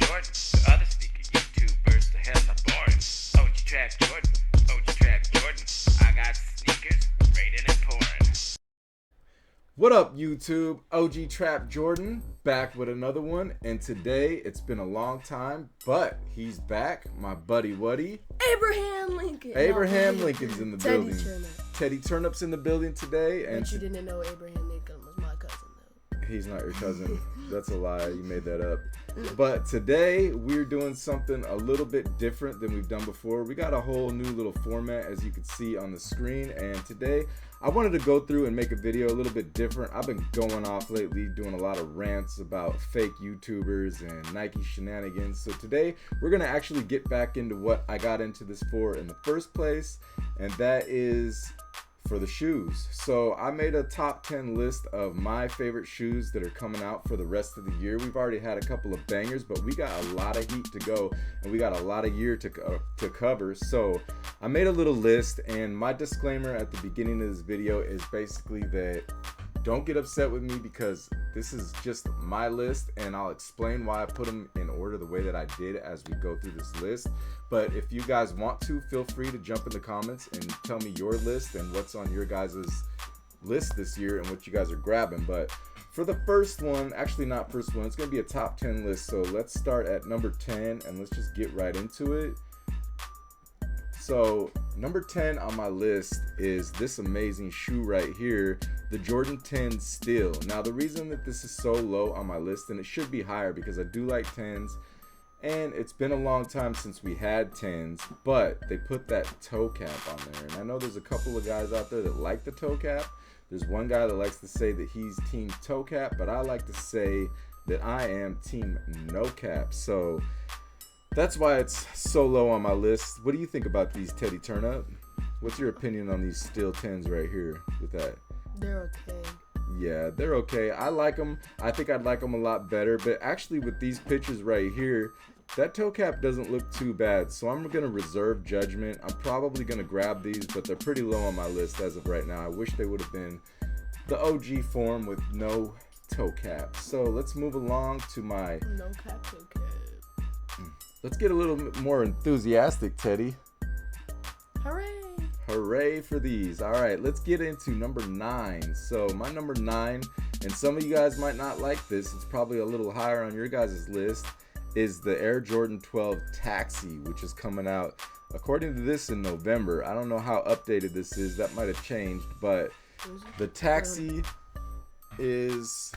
Jordan. The other sneaker YouTubers, the hell are born. OG Trap Jordan, OG Trap Jordan. I got sneakers, raining and pouring. What up, YouTube? OG Trap Jordan back with another one, and today it's been a long time, but he's back. My buddy Woody, Abraham Lincoln. Abraham Lincoln's in the Teddy building. Turnip. Teddy Turnip's in the building today, and But you didn't know Abraham Lincoln was my cousin, though. he's not your cousin. That's a lie. You made that up. But today we're doing something a little bit different than we've done before. We got a whole new little format, as you can see on the screen, and today I wanted to go through and make a video a little bit different. I've been going off lately doing a lot of rants about fake YouTubers and Nike shenanigans. So today we're gonna actually get back into what I got into this for in the first place, and that is for the shoes. So I made a top 10 list of my favorite shoes that are coming out for the rest of the year. We've already had a couple of bangers, but we got a lot of heat to go, and we got a lot of year to cover. So I made a little list, and my disclaimer at the beginning of this video is basically that don't get upset with me because this is just my list, and I'll explain why I put them in order the way that I did as we go through this list. But if you guys want to, feel free to jump in the comments and tell me your list and what's on your guys' list this year and what you guys are grabbing. But for the first one, actually not first one, it's going to be a top 10 list. So let's start at number 10 and let's just get right into it. So number 10 on my list is this amazing shoe right here, the Jordan 10 Steel. Now the reason that this is so low on my list, and it should be higher because I do like 10s, and it's been a long time since we had 10s, but they put that toe cap on there. And I know there's a couple of guys out there that like the toe cap. There's one guy that likes to say that he's team toe cap, but I like to say that I am team no cap. So that's why it's so low on my list. What do you think about these, Teddy Turnip? What's your opinion on these Steel 10s right here with that? They're okay. Yeah, they're okay. I like them. I think I'd like them a lot better. But actually with these pictures right here, that toe cap doesn't look too bad. So I'm going to reserve judgment. I'm probably going to grab these, but they're pretty low on my list as of right now. I wish they would have been the OG form with no toe cap. So let's move along to my... No cap, toe cap. Let's get a little bit more enthusiastic, Teddy. Hooray! Hooray for these. All right, let's get into number 9. So my number 9, and some of you guys might not like this, it's probably a little higher on your guys' list, is the Air Jordan 12 Taxi, which is coming out, according to this, in November. I don't know how updated this is. That might have changed, but the Taxi is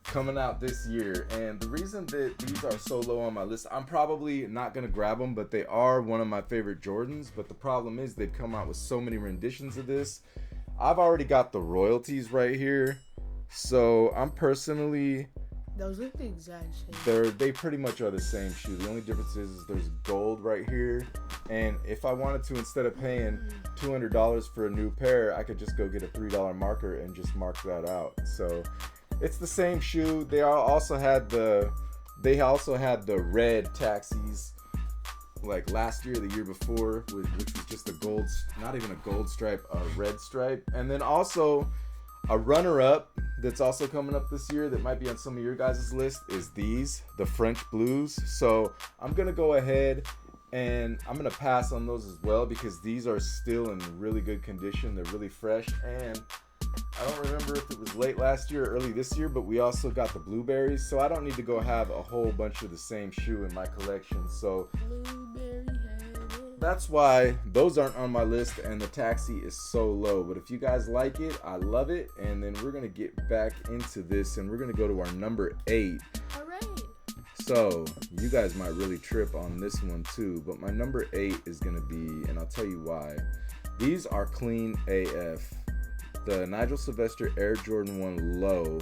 coming out this year, and the reason that these are so low on my list, I'm probably not gonna grab them, but they are one of my favorite Jordans. But the problem is they've come out with so many renditions of this. I've already got the royalties right here, so I'm personally, those look the exact same. they pretty much are the same shoe. The only difference is there's gold right here, and if I wanted to, instead of paying $200 for a new pair, I could just go get a $3 marker and just mark that out. So it's the same shoe. They also had the red Taxis like last year, the year before, which was just a gold, not even a gold stripe, a red stripe. And then also a runner-up that's also coming up this year that might be on some of your guys' list is these, the French Blues. So I'm gonna go ahead and I'm gonna pass on those as well because these are still in really good condition. They're really fresh, and I don't remember if it was late last year or early this year, but we also got the blueberries, so I don't need to go have a whole bunch of the same shoe in my collection. So Blueberry head. that's why those aren't on my list, and the Taxi is so low. But if you guys like it, I love it. And then we're gonna get back into this, and we're gonna go to our number 8. Hooray! So you guys might really trip on this one too, but my number 8 is gonna be, and I'll tell you why. These are clean AF. The Nigel Sylvester Air Jordan 1 Low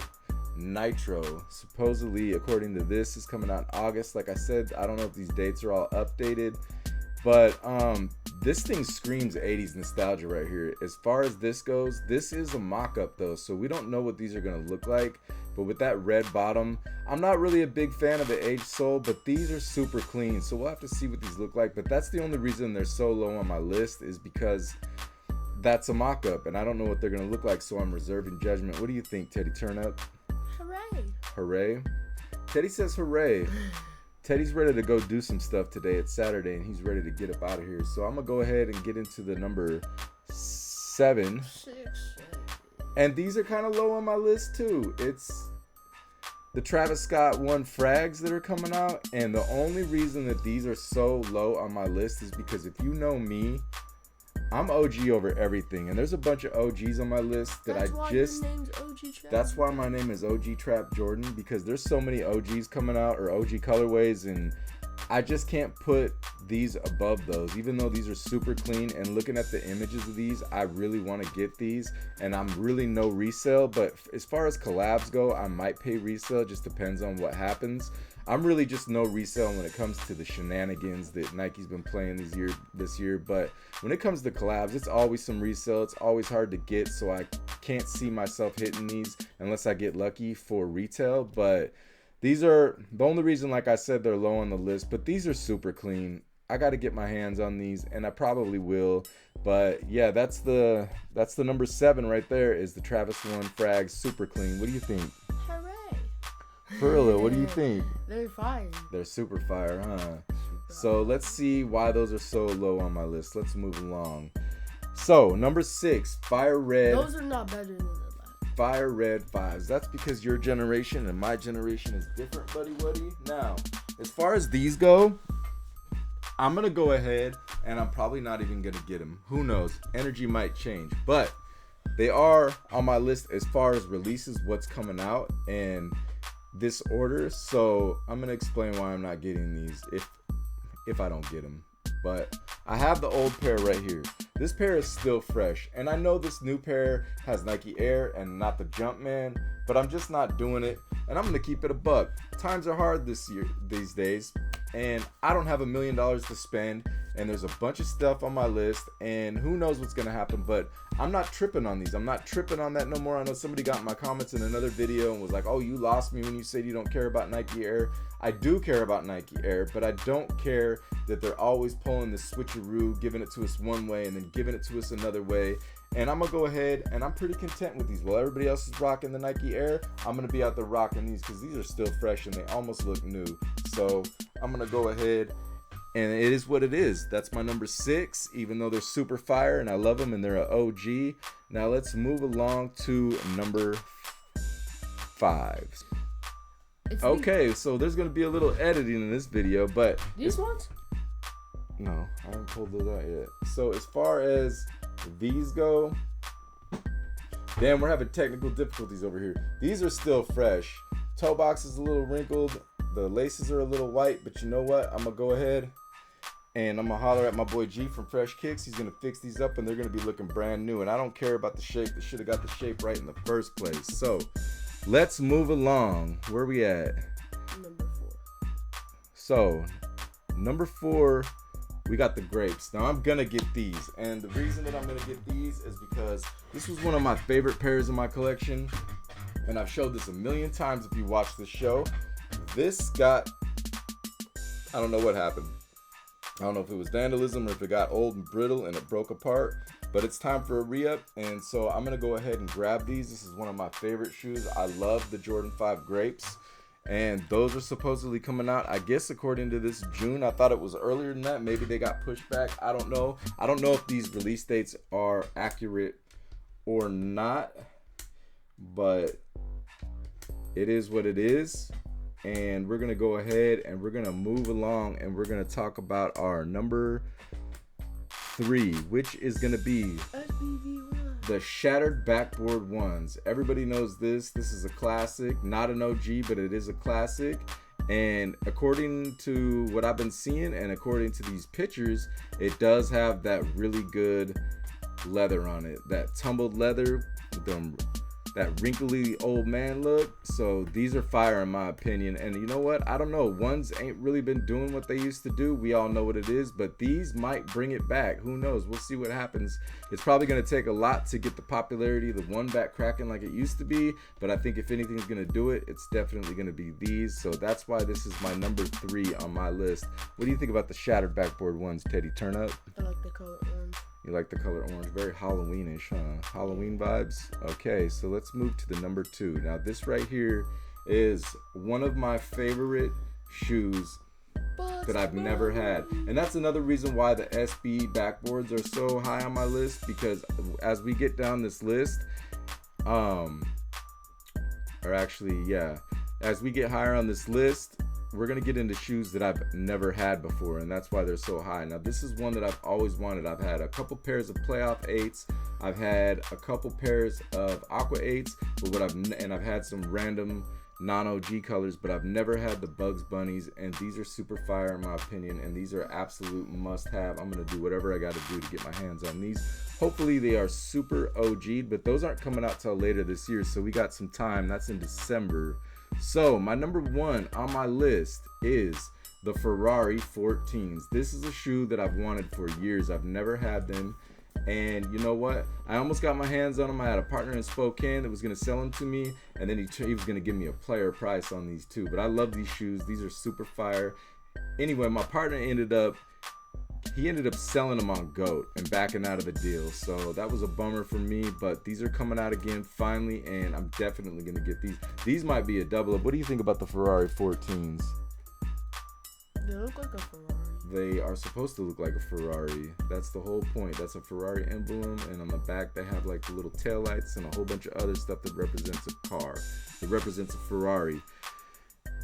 Nitro, supposedly, according to this, is coming out in August. Like I said, I don't know if these dates are all updated, but this thing screams 80s nostalgia right here. As far as this goes, this is a mock-up though, so we don't know what these are gonna look like. But with that red bottom, I'm not really a big fan of the aged sole, but these are super clean, so we'll have to see what these look like. But that's the only reason they're so low on my list, is because that's a mock-up, and I don't know what they're gonna look like, so I'm reserving judgment. What do you think, Teddy Turnip? Hooray! Hooray. Teddy says hooray. Teddy's ready to go do some stuff today. It's Saturday, and he's ready to get up out of here. So I'm going to go ahead and get into the number 7. 6. And these are kind of low on my list, too. It's the Travis Scott 1 frags that are coming out. And the only reason that these are so low on my list is because if you know me, I'm OG over everything, and there's a bunch of OGs on my list that That's I why just. your name's OG Trap. That's why my name is OG Trap Jordan, because there's so many OGs coming out or OG colorways, and I just can't put these above those. Even though these are super clean, and looking at the images of these, I really want to get these, and I'm really no resale. But as far as collabs go, I might pay resale. Just depends on what happens. I'm really just no resale when it comes to the shenanigans that Nike's been playing this year. But when it comes to collabs, it's always some resale. It's always hard to get, so I can't see myself hitting these unless I get lucky for retail. But these are the only reason, like I said, they're low on the list. But these are super clean. I got to get my hands on these, and I probably will. But yeah, that's the number 7 right there, is the Travis 1 frags super clean. What do you think? Hooray. Perla, what do you think? They're fire. They're super fire, huh? So let's see why those are so low on my list. Let's move along. So number 6, Fire Red. Those are not better than the last. Fire Red 5s. That's because your generation and my generation is different, buddy Woody. Now, as far as these go, I'm going to go ahead and I'm probably not even going to get them. Who knows? Energy might change. But they are on my list as far as releases, what's coming out, and this order. So I'm going to explain why I'm not getting these if I don't get them. But I have the old pair right here. This pair is still fresh, and I know this new pair has Nike Air and not the Jumpman, but I'm just not doing it, and I'm gonna keep it a buck. Times are hard these days, and I don't have $1 million to spend, and there's a bunch of stuff on my list, and who knows what's gonna happen. But I'm not tripping on these. I'm not tripping on that no more. I know somebody got in my comments in another video and was like, oh, you lost me when you said you don't care about Nike Air. I do care about Nike Air, but I don't care that they're always pulling the switcheroo, giving it to us one way and then giving it to us another way. And I'm gonna go ahead, and I'm pretty content with these. While everybody else is rocking the Nike Air, I'm gonna be out there rocking these because these are still fresh and they almost look new. So I'm gonna go ahead, and it is what it is. That's my number 6, even though they're super fire and I love them and they're an OG. Now let's move along to number 5. Okay, so there's gonna be a little editing in this video, but These ones? no, I haven't pulled those out yet. So as far as these go, damn, we're having technical difficulties over here. These are still fresh. Toe box is a little wrinkled. The laces are a little white, but you know what? I'm gonna go ahead and I'm gonna holler at my boy G from Fresh Kicks. He's gonna fix these up and they're gonna be looking brand new. And I don't care about the shape. They should have got the shape right in the first place. So let's move along. Where we at? Number 4. So number 4, we got the grapes. Now I'm gonna get these, and the reason that I'm gonna get these is because this was one of my favorite pairs in my collection, and I've showed this a million times if you watch the show. This got, I don't know what happened. I don't know if it was vandalism or if it got old and brittle and it broke apart, but it's time for a re-up, and so I'm gonna go ahead and grab these. This is one of my favorite shoes. I love the Jordan 5 grapes. And those are supposedly coming out, I guess, according to this June. I thought it was earlier than that. Maybe they got pushed back. I don't know. I don't know if these release dates are accurate or not. But it is what it is. And we're going to go ahead and we're going to move along. And we're going to talk about our number 3, which is going to be the Shattered Backboard Ones. Everybody knows this. This is a classic. Not an OG, but it is a classic. And according to what I've been seeing and according to these pictures, it does have that really good leather on it. That tumbled leather, that wrinkly old man look. So these are fire in my opinion. And you know what? I don't know. Ones ain't really been doing what they used to do. We all know what it is, but these might bring it back. Who knows? We'll see what happens. It's probably going to take a lot to get the popularity of the one back cracking like it used to be. But I think if anything's going to do it, it's definitely going to be these. So that's why this is my number 3 on my list. What do you think about the Shattered Backboard Ones, Teddy? Turn up. I like the color orange. You like the color orange? Very Halloweenish, huh? Halloween vibes? Okay, so let's move to the number 2. Now this right here is one of my favorite shoes that I've never had. And that's another reason why the SB backboards are so high on my list, because as we get down this list, as we get higher on this list, we're gonna get into shoes that I've never had before, and that's why they're so high. Now this is one that I've always wanted. I've had a couple pairs of playoff 8s, I've had a couple pairs of aqua 8s, but I've had some random non-OG colors, but I've never had the Bugs Bunnies, and these are super fire in my opinion, and these are absolute must-have. I'm gonna do whatever I gotta do to get my hands on these. Hopefully they are super OG'd, but those aren't coming out till later this year, so we got some time. That's in December. So my number one on my list is the Ferrari 14s. This is a shoe that I've wanted for years. I've never had them, and you know what? I almost got my hands on them. I had a partner in Spokane that was going to sell them to me, and then he was going to give me a player price on these too. But I love these shoes. These are super fire. Anyway, my partner ended up selling them on GOAT and backing out of the deal, so that was a bummer for me. But these are coming out again finally, and I'm definitely gonna get these. These might be a double up. What do you think about the Ferrari 14s? They look like a Ferrari. They are supposed to look like a Ferrari. That's the whole point. That's a Ferrari emblem, and on the back they have like the little taillights and a whole bunch of other stuff that represents a car. It represents a Ferrari.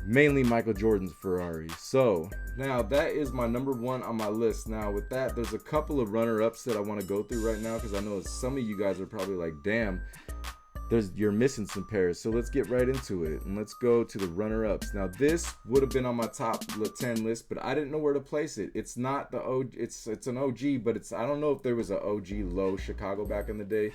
Mainly Michael Jordan's Ferrari. So now that is my number one on my list. Now with that, there's a couple of runner-ups that I want to go through right now, because I know some of you guys are probably like, damn, you're missing some pairs. So let's get right into it, and let's go to the runner-ups. Now this would have been on my top 10 list, but I didn't know where to place it. It's not the OG, it's an OG, but I don't know if there was an OG low Chicago back in the day.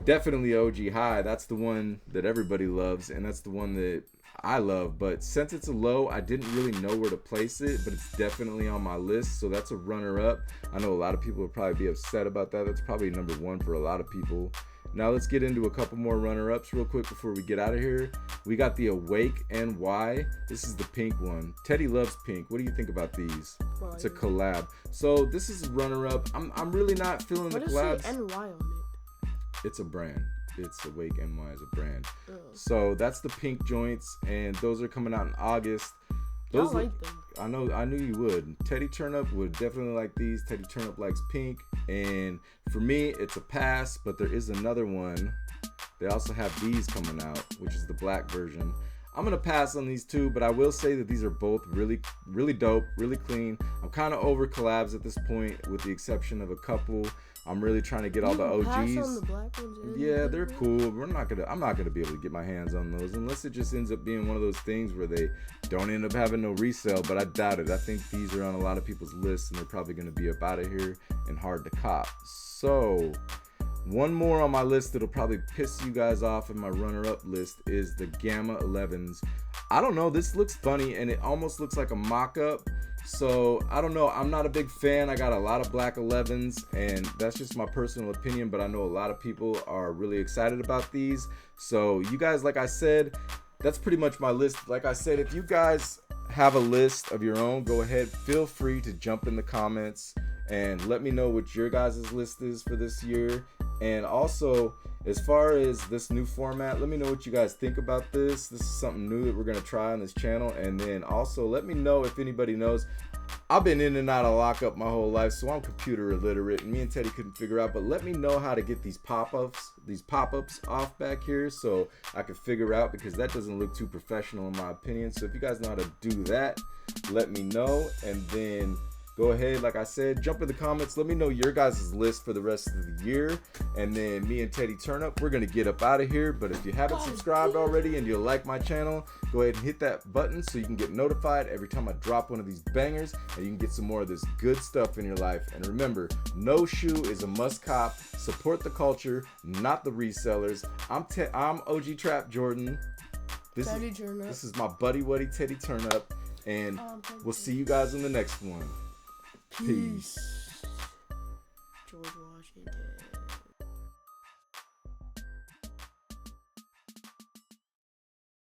Definitely OG high. That's the one that everybody loves, and that's the one that I love. But since it's a low, I didn't really know where to place it, but it's definitely on my list, so that's a runner-up. I know a lot of people would probably be upset about that. That's probably number one for a lot of people. Now let's get into a couple more runner-ups real quick before we get out of here. We got the Awake NY. This is the pink one. Teddy loves pink. What do you think about these? Fire. It's a collab. So this is a runner-up. I'm really not feeling the collabs. What does say NY on it? It's a brand. It's Awake NY is a brand. Oh. So that's the pink joints, and those are coming out in August. I Those like them. I knew you would. Teddy Turnup would definitely like these. Teddy Turnup likes pink, and for me it's a pass, but there is another one. They also have these coming out, which is the black version. I'm gonna pass on these two, but I will say that these are both really, really dope, really clean. I'm kind of over collabs at this point, with the exception of a couple. I'm really trying to get all the OGs. Pass on the black ones. Yeah, they're cool. I'm not gonna be able to get my hands on those unless it just ends up being one of those things where they don't end up having no resale, but I doubt it. I think these are on a lot of people's lists, and they're probably gonna be up out of here and hard to cop. So one more on my list that'll probably piss you guys off in my runner-up list is the Gamma 11s. I don't know, this looks funny, and it almost looks like a mock-up. So I don't know, I'm not a big fan. I got a lot of black 11s, and that's just my personal opinion, but I know a lot of people are really excited about these. So you guys, like I said, that's pretty much my list. Like I said, if you guys have a list of your own, go ahead, feel free to jump in the comments and let me know what your guys' list is for this year. And also, as far as this new format, let me know what you guys think about this. This is something new that we're gonna try on this channel. And then also let me know if anybody knows. I've been in and out of lockup my whole life, so I'm computer illiterate, and me and Teddy couldn't figure out, but let me know how to get these pop-ups off back here so I can figure out, because that doesn't look too professional in my opinion. So if you guys know how to do that, let me know. And then go ahead, like I said, jump in the comments. Let me know your guys' list for the rest of the year. And then me and Teddy Turnup, we're going to get up out of here. But if you haven't subscribed already and you like my channel, go ahead and hit that button so you can get notified every time I drop one of these bangers. And you can get some more of this good stuff in your life. And remember, no shoe is a must cop. Support the culture, not the resellers. I'm OG Trap Jordan. This is my buddy Wuddy Teddy Turnup. And we'll see you guys in the next one. Peace. George Washington.